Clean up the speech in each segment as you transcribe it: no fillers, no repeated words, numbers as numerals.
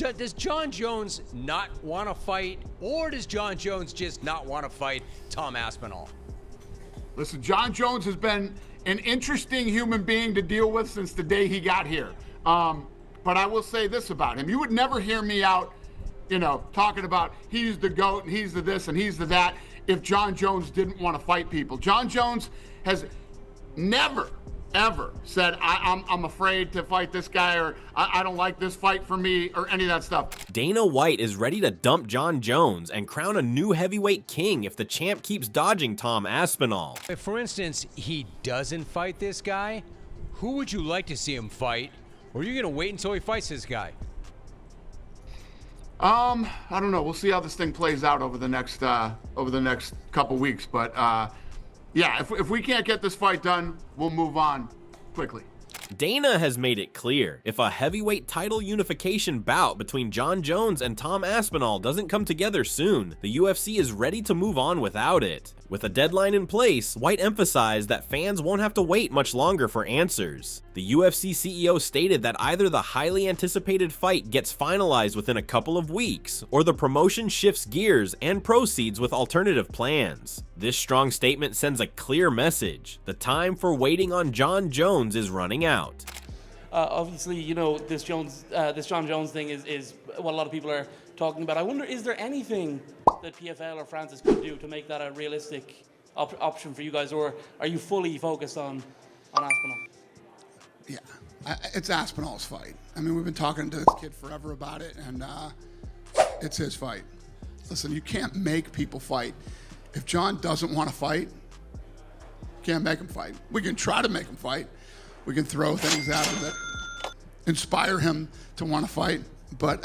Does Jon Jones not want to fight, or does Jon Jones just not want to fight Tom Aspinall? Listen, Jon Jones has been an interesting human being to deal with since the day he got here. But I will say this about him. You would never hear me out, talking about he's the GOAT and he's the this and he's the that if Jon Jones didn't want to fight people. Jon Jones has never, ever said, I'm afraid to fight this guy, or I don't like this fight for me, or any of that stuff. Dana White is ready to dump Jon Jones and crown a new heavyweight king if the champ keeps dodging Tom Aspinall. If, for instance, he doesn't fight this guy, who would you like to see him fight? Or are you going to wait until he fights this guy? I don't know. We'll see how this thing plays out over the next couple weeks. But yeah, if we can't get this fight done, we'll move on quickly. Dana has made it clear, if a heavyweight title unification bout between Jon Jones and Tom Aspinall doesn't come together soon, the UFC is ready to move on without it. With a deadline in place, White emphasized that fans won't have to wait much longer for answers. The UFC CEO stated that either the highly anticipated fight gets finalized within a couple of weeks, or the promotion shifts gears and proceeds with alternative plans. This strong statement sends a clear message. The time for waiting on Jon Jones is running out. Obviously, this Jon Jones thing is what a lot of people are talking about. I wonder, is there anything that PFL or Francis could do to make that a realistic option for you guys, or are you fully focused on Aspinall? Yeah, it's Aspinall's fight. I mean, we've been talking to this kid forever about it, and it's his fight. Listen, you can't make people fight. If Jon doesn't want to fight, you can't make him fight. We can try to make him fight. We can throw things at him that inspire him to want to fight, but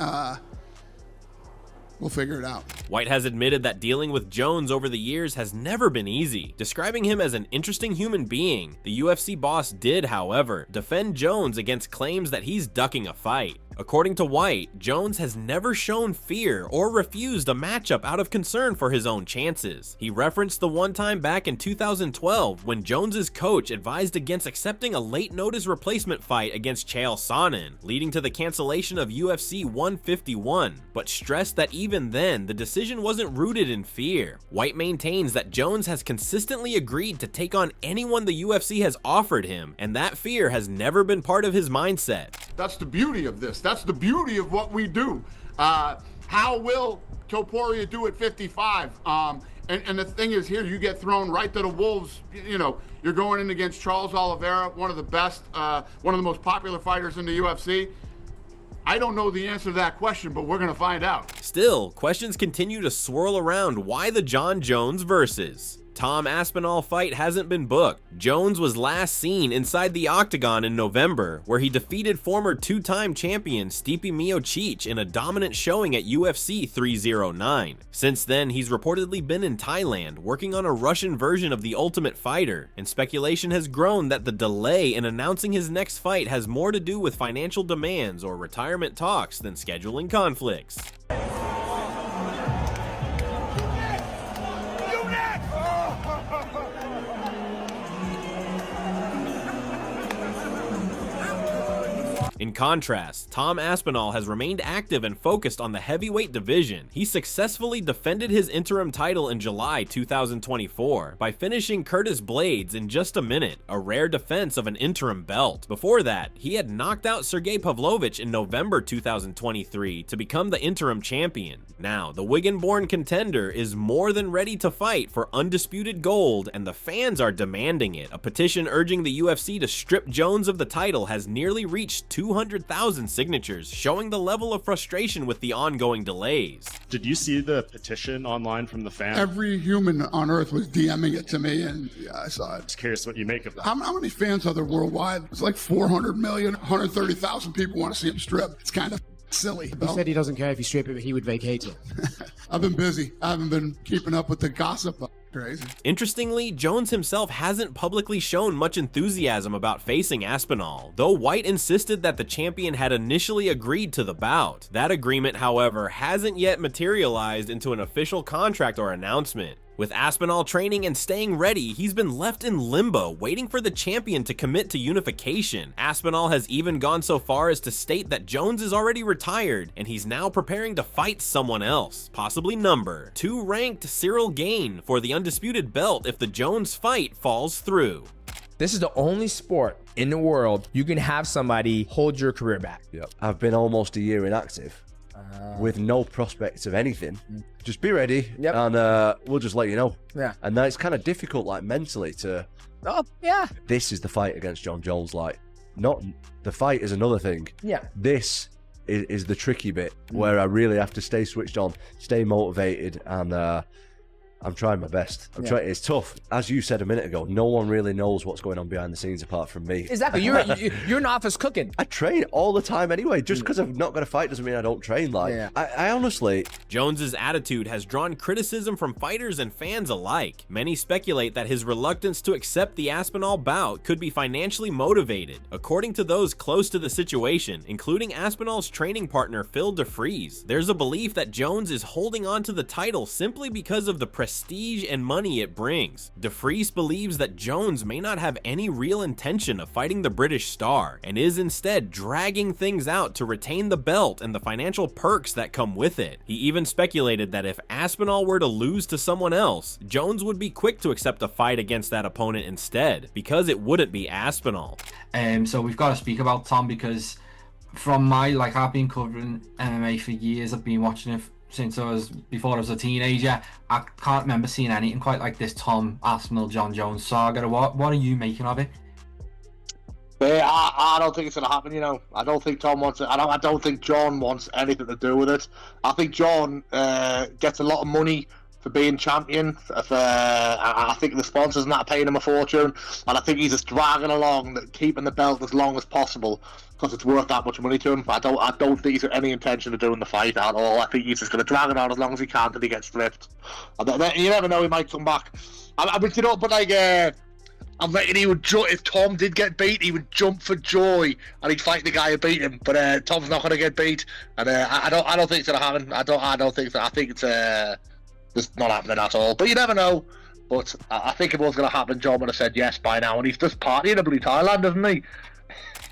we'll figure it out. White has admitted that dealing with Jones over the years has never been easy. Describing him as an interesting human being, the UFC boss did, however, defend Jones against claims that he's ducking a fight. According to White, Jones has never shown fear or refused a matchup out of concern for his own chances. He referenced the one time back in 2012 when Jones's coach advised against accepting a late notice replacement fight against Chael Sonnen, leading to the cancellation of UFC 151, but stressed that even then, the decision wasn't rooted in fear. White maintains that Jones has consistently agreed to take on anyone the UFC has offered him, and that fear has never been part of his mindset. That's the beauty of this. That's the beauty of what we do. How will Topuria do at 55? And the thing is, here you get thrown right to the wolves. You're going in against Charles Oliveira, one of the best, one of the most popular fighters in the UFC. I don't know the answer to that question, but we're going to find out. Still, questions continue to swirl around why the Jon Jones versus. Tom Aspinall fight hasn't been booked. Jones was last seen inside the octagon in November, where he defeated former two-time champion Stipe Miocic in a dominant showing at UFC 309. Since then, he's reportedly been in Thailand, working on a Russian version of The Ultimate Fighter, and speculation has grown that the delay in announcing his next fight has more to do with financial demands or retirement talks than scheduling conflicts. In contrast, Tom Aspinall has remained active and focused on the heavyweight division. He successfully defended his interim title in July 2024 by finishing Curtis Blades in just a minute, a rare defense of an interim belt. Before that, he had knocked out Sergey Pavlovich in November 2023 to become the interim champion. Now, the Wigan-born contender is more than ready to fight for undisputed gold, and the fans are demanding it. A petition urging the UFC to strip Jones of the title has nearly reached 200,000 signatures, showing the level of frustration with the ongoing delays. Did you see the petition online from the fans? Every human on earth was DMing it to me, and yeah, I saw it. Just curious what you make of that. How many fans are there worldwide? It's like 400 million, 130,000 people want to see him strip. It's kind of silly. He said he doesn't care if you strip it, but he would vacate it. I've been busy. I haven't been keeping up with the gossip. Crazy. Interestingly, Jones himself hasn't publicly shown much enthusiasm about facing Aspinall, though White insisted that the champion had initially agreed to the bout. That agreement, however, hasn't yet materialized into an official contract or announcement. With Aspinall training and staying ready, he's been left in limbo, waiting for the champion to commit to unification. Aspinall has even gone so far as to state that Jones is already retired, and he's now preparing to fight someone else, possibly number 2 ranked Cyril Gane, for the undisputed belt if the Jones fight falls through. This is the only sport in the world you can have somebody hold your career back. Yep. I've been almost a year inactive with no prospects of anything. Just be ready, and we'll just let you know. Yeah. And then it's kind of difficult, like, mentally to... Oh, yeah. This is the fight against Jon Jones. Like, not... The fight is another thing. Yeah. This is the tricky bit where I really have to stay switched on, stay motivated, and... I'm trying my best. I'm trying. It's tough. As you said a minute ago, no one really knows what's going on behind the scenes apart from me. Exactly. You're in office cooking. I train all the time anyway. Just because I'm not going to fight doesn't mean I don't train. Like, I honestly... Jones's attitude has drawn criticism from fighters and fans alike. Many speculate that his reluctance to accept the Aspinall bout could be financially motivated. According to those close to the situation, including Aspinall's training partner Phil DeFries, there's a belief that Jones is holding on to the title simply because of the prestige and money it brings. DeFries believes that Jones may not have any real intention of fighting the British star, and is instead dragging things out to retain the belt and the financial perks that come with it. He even speculated that if Aspinall were to lose to someone else, Jones would be quick to accept a fight against that opponent instead, because it wouldn't be Aspinall. So we've got to speak about Tom, because from my, I've been covering MMA for years. I've been watching it since before I was a teenager. I can't remember seeing anything quite like this Tom Aspinall Jon Jones saga. What are you making of it? I don't think it's going to happen, you know. I don't think Tom wants it. I don't think Jon wants anything to do with it. I think Jon gets a lot of money for being champion. I think the sponsors and that are paying him a fortune, and I think he's just dragging along, keeping the belt as long as possible because it's worth that much money to him. I don't think he's got any intention of doing the fight at all. I think he's just going to drag it on as long as he can until he gets stripped. And then, you never know, he might come back. I mean, you know, but I'm betting he would if Tom did get beat, he would jump for joy and he'd fight the guy who beat him. But Tom's not going to get beat, and I don't think it's going to happen. I don't think so. I think it's just not happening at all. But you never know. But I think if it was going to happen, Jon would have said yes by now, and he's just partying in bloody Thailand, isn't he?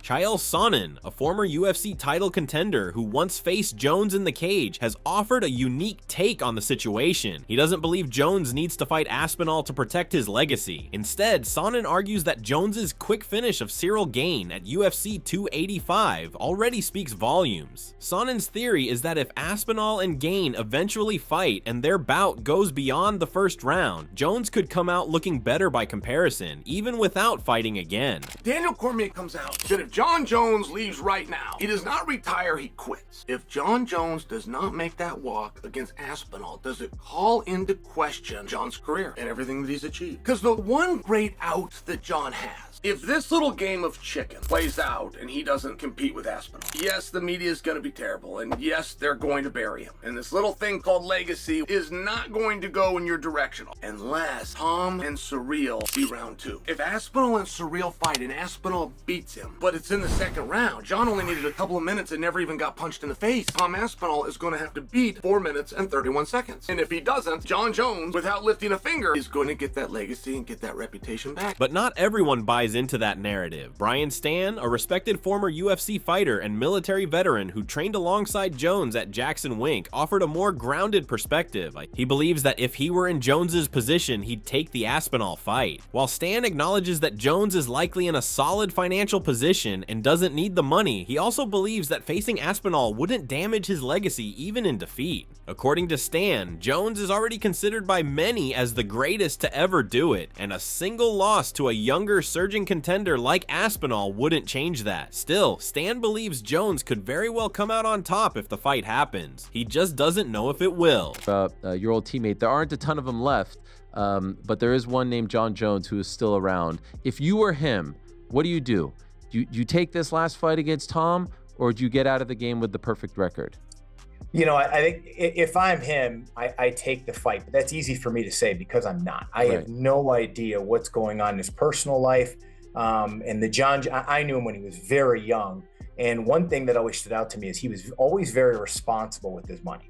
Chael Sonnen, a former UFC title contender who once faced Jones in the cage, has offered a unique take on the situation. He doesn't believe Jones needs to fight Aspinall to protect his legacy. Instead, Sonnen argues that Jones's quick finish of Cyril Gane at UFC 285 already speaks volumes. Sonnen's theory is that if Aspinall and Gane eventually fight and their bout goes beyond the first round, Jones could come out looking better by comparison, even without fighting again. Daniel Cormier comes out that if Jon Jones leaves right now, he does not retire, he quits. If Jon Jones does not make that walk against Aspinall, does it call into question Jon's career and everything that he's achieved? Because the one great out that Jon has, if this little game of chicken plays out and he doesn't compete with Aspinall, yes, the media is going to be terrible, and yes, they're going to bury him. And this little thing called legacy is not going to go in your direction unless Tom and Cyril see round 2. If Aspinall and Cyril fight and Aspinall beats him, but it's in the second round, Jon only needed a couple of minutes and never even got punched in the face. Tom Aspinall is going to have to beat 4 minutes and 31 seconds. And if he doesn't, Jon Jones, without lifting a finger, is going to get that legacy and get that reputation back. But not everyone buys into that narrative. Brian Stann, a respected former UFC fighter and military veteran who trained alongside Jones at Jackson Wink, offered a more grounded perspective. He believes that if he were in Jones's position, he'd take the Aspinall fight. While Stann acknowledges that Jones is likely in a solid financial position and doesn't need the money, he also believes that facing Aspinall wouldn't damage his legacy even in defeat. According to Stann, Jones is already considered by many as the greatest to ever do it, and a single loss to a younger surging contender like Aspinall wouldn't change that. Still, Stann believes Jones could very well come out on top if the fight happens. He just doesn't know if it will. Your old teammate, there aren't a ton of them left, but there is one named Jon Jones who is still around. If you were him, what do? Do you take this last fight against Tom, or do you get out of the game with the perfect record? You know, I think if I'm him, I take the fight, but that's easy for me to say because I'm not. I have no idea what's going on in his personal life. And the Jon, I knew him when he was very young. And one thing that always stood out to me is he was always very responsible with his money.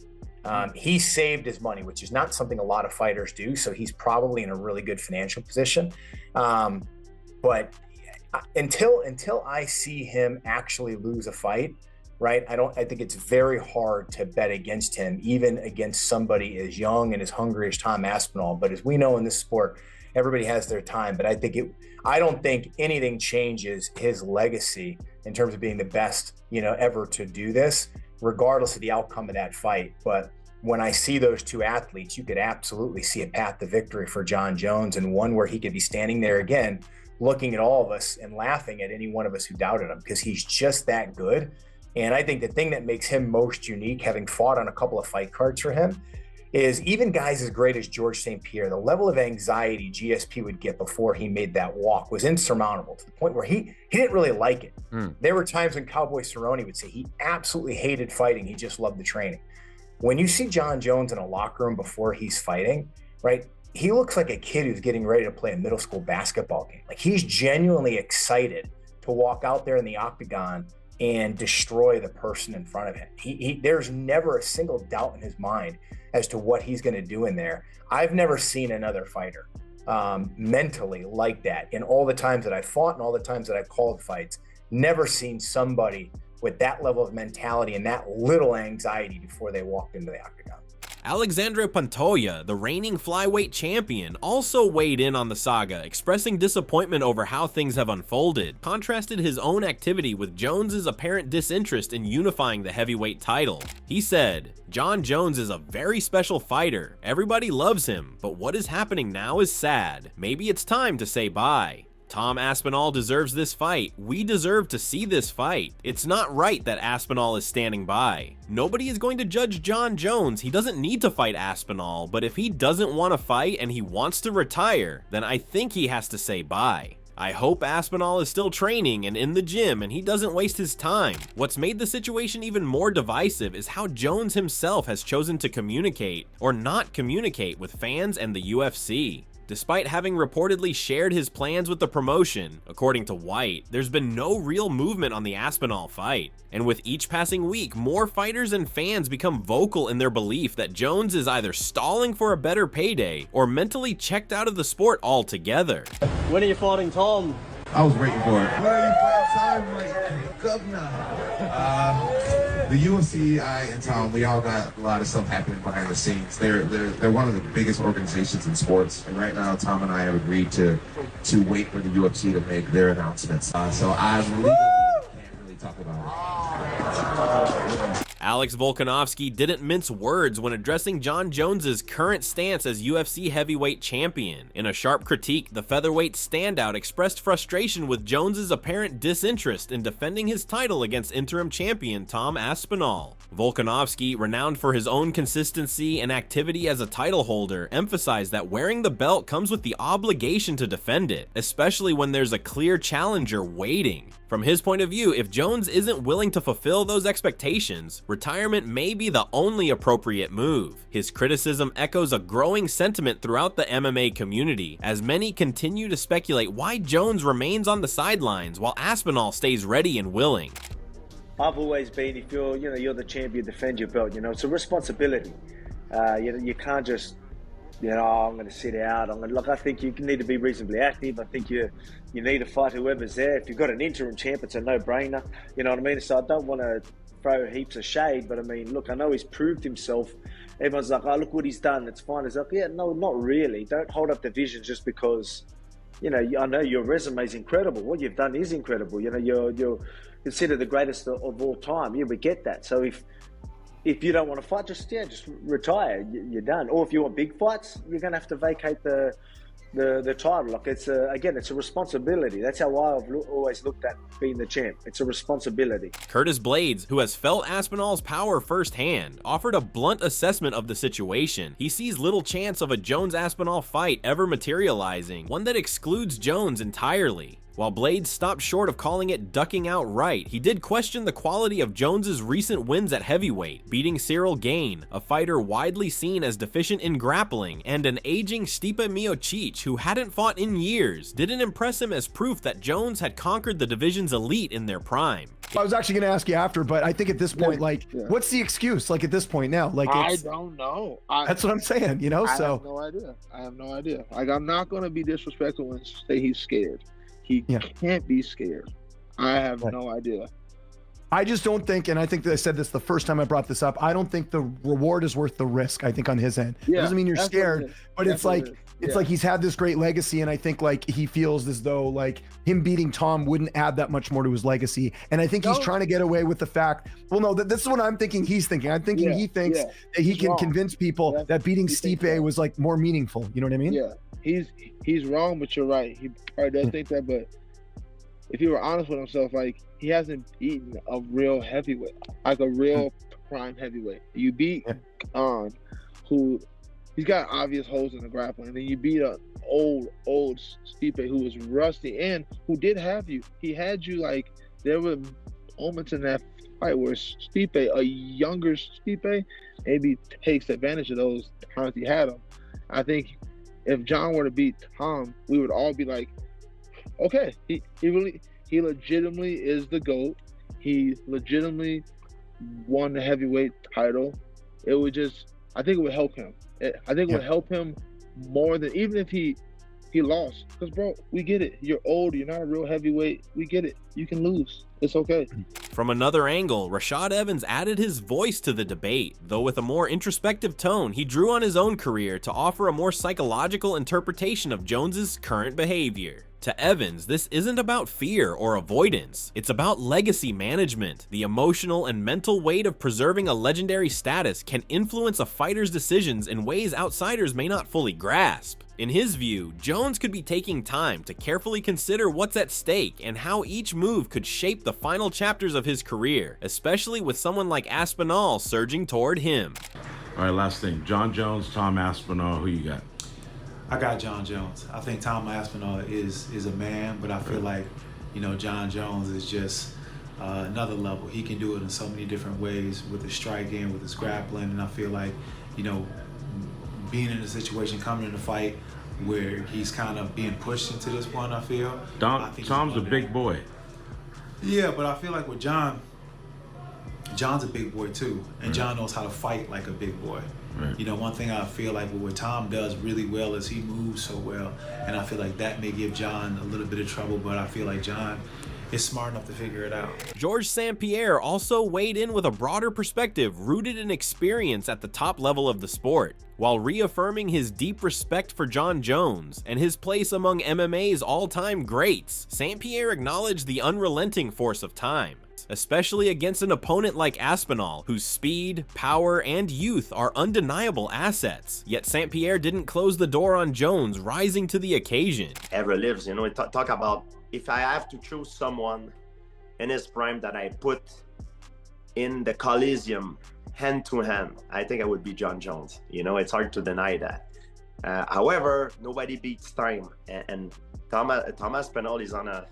He saved his money, which is not something a lot of fighters do. So he's probably in a really good financial position. But until I see him actually lose a fight, right? I think it's very hard to bet against him, even against somebody as young and as hungry as Tom Aspinall. But as we know in this sport, everybody has their time. But I don't think anything changes his legacy in terms of being the best, ever to do this, regardless of the outcome of that fight. But when I see those two athletes, you could absolutely see a path to victory for Jon Jones, and one where he could be standing there again, looking at all of us and laughing at any one of us who doubted him, because he's just that good. And I think the thing that makes him most unique, having fought on a couple of fight cards for him, is even guys as great as George St. Pierre, the level of anxiety GSP would get before he made that walk was insurmountable, to the point where he didn't really like it. There were times when Cowboy Cerrone would say he absolutely hated fighting. He just loved the training. When you see Jon Jones in a locker room before he's fighting, right, he looks like a kid who's getting ready to play a middle school basketball game. Like, he's genuinely excited to walk out there in the octagon and destroy the person in front of him. There's never a single doubt in his mind as to what he's going to do in there. I've never seen another fighter mentally like that in all the times that I fought and all the times that I've called fights. Never seen somebody with that level of mentality and that little anxiety before they walked into the octagon. Alexandre Pantoja, the reigning flyweight champion, also weighed in on the saga, expressing disappointment over how things have unfolded, contrasted his own activity with Jones's apparent disinterest in unifying the heavyweight title. He said, "Jon Jones is a very special fighter. Everybody loves him, but what is happening now is sad. Maybe it's time to say bye. Tom Aspinall deserves this fight. We deserve to see this fight. It's not right that Aspinall is standing by. Nobody is going to judge Jon Jones. He doesn't need to fight Aspinall, but if he doesn't want to fight and he wants to retire, then I think he has to say bye. I hope Aspinall is still training and in the gym and he doesn't waste his time." What's made the situation even more divisive is how Jones himself has chosen to communicate or not communicate with fans and the UFC. Despite having reportedly shared his plans with the promotion, according to White, there's been no real movement on the Aspinall fight. And with each passing week, more fighters and fans become vocal in their belief that Jones is either stalling for a better payday or mentally checked out of the sport altogether. When are you fighting Tom? I was waiting for it. When are you fighting Tom? Like, governor. The UFC, and Tom, we all got a lot of stuff happening behind the scenes. They're one of the biggest organizations in sports, and right now Tom and I have agreed to wait for the UFC to make their announcements. So I legally can't really talk about it. Alex Volkanovski didn't mince words when addressing Jon Jones's current stance as UFC heavyweight champion. In a sharp critique, the featherweight standout expressed frustration with Jones's apparent disinterest in defending his title against interim champion Tom Aspinall. Volkanovski, renowned for his own consistency and activity as a title holder, emphasized that wearing the belt comes with the obligation to defend it, especially when there's a clear challenger waiting. From his point of view, if Jones isn't willing to fulfill those expectations, retirement may be the only appropriate move. His criticism echoes a growing sentiment throughout the MMA community, as many continue to speculate why Jones remains on the sidelines while Aspinall stays ready and willing. I've always been, if you're the champion, defend your belt. It's a responsibility. You can't just, I'm going to sit out. I think you need to be reasonably active. I think you need to fight whoever's there. If you've got an interim champ, it's a no-brainer. You know what I mean? So I don't want to throw heaps of shade, but I mean, look, I know he's proved himself. Everyone's like, oh, look what he's done. It's fine. It's like, yeah, no, not really. Don't hold up the vision just because, I know your resume is incredible. What you've done is incredible. You're considered the greatest of all time. Yeah, we get that. So if you don't want to fight, just retire. You're done. Or if you want big fights, you're going to have to vacate the title. Like it's a responsibility. That's how I've always looked at being the champ. It's a responsibility. Curtis Blades, who has felt Aspinall's power firsthand, offered a blunt assessment of the situation. He sees little chance of a Jones-Aspinall fight ever materializing, one that excludes Jones entirely. While Blades stopped short of calling it ducking outright, he did question the quality of Jones's recent wins at heavyweight, beating Cyril Gane, a fighter widely seen as deficient in grappling, and an aging Stipe Miocic who hadn't fought in years, didn't impress him as proof that Jones had conquered the division's elite in their prime. second. I was actually going to ask you after, but I think at this point, what's the excuse? Like at this point now, like I don't know. That's what I'm saying. You know, I have no idea. Like I'm not going to be disrespectful and say he's scared. He can't be scared. I have no idea. I just don't think, and I think that I said this the first time I brought this up, I don't think the reward is worth the risk, I think, on his end. It doesn't mean you're scared, but it's like he's had this great legacy, and I think like he feels as though like him beating Tom wouldn't add that much more to his legacy. And I think he's trying to get away with the fact, well, no, this is what I'm thinking he's thinking. I'm thinking he thinks that he can convince people that beating Stipe was like more meaningful. You know what I mean? Yeah, he's wrong, but you're right. He probably does think that, but if he were honest with himself, like he hasn't beaten a real heavyweight, like a real prime heavyweight. You beat Khan, who he's got obvious holes in the grappling, and then you beat an old Stipe who was rusty and who did have you. He had you like there were moments in that fight where Stipe, a younger Stipe, maybe takes advantage of those times he had him. I think if Jon were to beat Tom, we would all be like, okay, he legitimately is the GOAT. He legitimately won the heavyweight title. It would I think it would help him. I think it would help him more than even if he lost. Because, bro, we get it. You're old. You're not a real heavyweight. We get it. You can lose. It's okay. From another angle, Rashad Evans added his voice to the debate, though with a more introspective tone. He drew on his own career to offer a more psychological interpretation of Jones's current behavior. To Evans, this isn't about fear or avoidance. It's about legacy management. The emotional and mental weight of preserving a legendary status can influence a fighter's decisions in ways outsiders may not fully grasp. In his view, Jones could be taking time to carefully consider what's at stake and how each move could shape the final chapters of his career, especially with someone like Aspinall surging toward him. All right, last thing. Jon Jones, Tom Aspinall, who you got? I got Jon Jones. I think Tom Aspinall is a man, but I feel like, Jon Jones is just another level. He can do it in so many different ways with his striking, with his grappling, and I feel like, being in a situation, coming in a fight where he's kind of being pushed into this point, I feel. Tom's a big boy. Yeah, but I feel like with Jon's a big boy too, and Jon knows how to fight like a big boy. Right. One thing I feel like what Tom does really well is he moves so well, and I feel like that may give Jon a little bit of trouble, but I feel like Jon is smart enough to figure it out. Georges St-Pierre also weighed in with a broader perspective rooted in experience at the top level of the sport. While reaffirming his deep respect for Jon Jones and his place among MMA's all-time greats, St-Pierre acknowledged the unrelenting force of time, especially against an opponent like Aspinall, whose speed, power, and youth are undeniable assets. Yet St-Pierre didn't close the door on Jones, rising to the occasion. Ever lives, talk about if I have to choose someone in his prime that I put in the Coliseum hand to hand, I think it would be Jon Jones. It's hard to deny that. However, nobody beats time, and Tom Aspinall is on a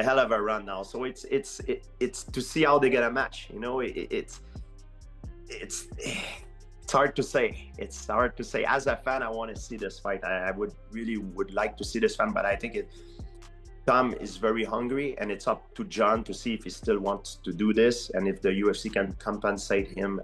hell of a run now. So it's to see how they get a match. It's hard to say. It's hard to say. As a fan, I want to see this fight. I would like to see this fight, but I think Tom is very hungry, and it's up to Jon to see if he still wants to do this and if the UFC can compensate him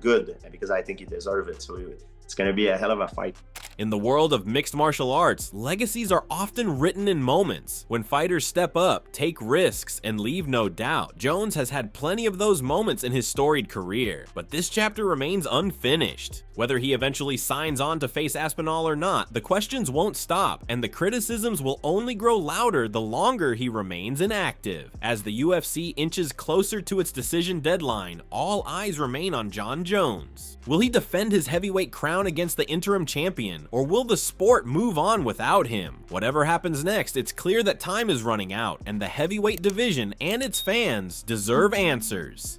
good, because I think he deserves it. So it's going to be a hell of a fight. In the world of mixed martial arts, legacies are often written in moments. When fighters step up, take risks, and leave no doubt. Jones has had plenty of those moments in his storied career, but this chapter remains unfinished. Whether he eventually signs on to face Aspinall or not, the questions won't stop, and the criticisms will only grow louder the longer he remains inactive. As the UFC inches closer to its decision deadline, all eyes remain on Jon Jones. Will he defend his heavyweight crown against the interim champion, or will the sport move on without him? Whatever happens next, it's clear that time is running out, and the heavyweight division and its fans deserve answers.